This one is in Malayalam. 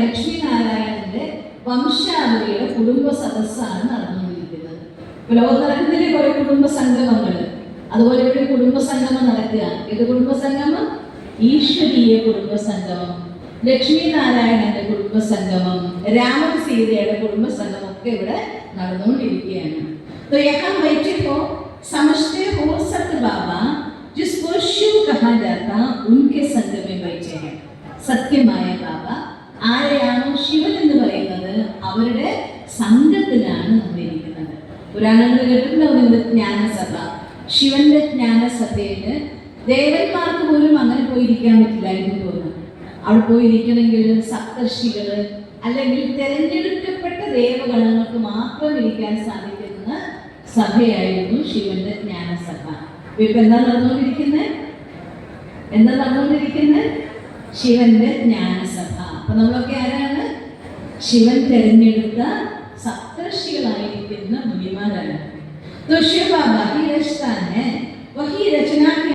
ലക്ഷ്മി നാരായണന്റെ വംശാവലിയുടെ കുടുംബ സദസ്സാണ് നടന്നുകൊണ്ടിരിക്കുന്നത്. ഇപ്പൊ ലോകത്ത് നടക്കുന്നില്ലേ കുറെ കുടുംബ സംഗമങ്ങൾ, അതുപോലെ ഇവിടെ കുടുംബ സംഗമം നടക്കുക. ഏത് കുടുംബ സംഗമം? ഈശ്വരീയ കുടുംബ സംഗമം, ലക്ഷ്മി നാരായണന്റെ കുടുംബ സംഗമം, രാമൻ സീതയുടെ കുടുംബ സംഗമം ഒക്കെ ഇവിടെ നടന്നുകൊണ്ടിരിക്കുകയാണ്. तो यहाँ बैठे हो, समझते हो सत बाबा जिसको शिव कहा जाता उनके संग में बैठे हैं. സത്യമായ ബാബ ആരെയാണോ ശിവൻ എന്ന് പറയുന്നത് അവരുടെ സംഘത്തിലാണ് നമ്മൾ ഇരിക്കുന്നത്. പുരാണങ്ങൾ കേട്ടിട്ടുണ്ടാവുന്നത് ജ്ഞാനസഭ. ശിവന്റെ ജ്ഞാനസഭയില് ദേവന്മാർക്ക് പോലും അങ്ങനെ പോയിരിക്കാൻ പറ്റില്ലായിരുന്നു തോന്നുന്നു. അവിടെ പോയിരിക്കണമെങ്കിൽ സപ്തർഷികള് അല്ലെങ്കിൽ തെരഞ്ഞെടുക്കപ്പെട്ട ദേവഗണങ്ങൾക്ക് മാത്രം ഇരിക്കാൻ സാധിക്കുന്ന സഭയായിരുന്നു ശിവന്റെ ജ്ഞാനസഭ. ഇപ്പൊ എന്താ നടന്നുകൊണ്ടിരിക്കുന്നത്? ശിവന്റെ ജ്ഞാനസഭ. അപ്പൊ നമ്മളൊക്കെ ആരാണ്? ശിവൻ തെരഞ്ഞെടുത്ത സപ്തർഷികളായിരിക്കുന്ന മുനിമാരാണ്. तो शिव बाबा की रचना है, वही रचना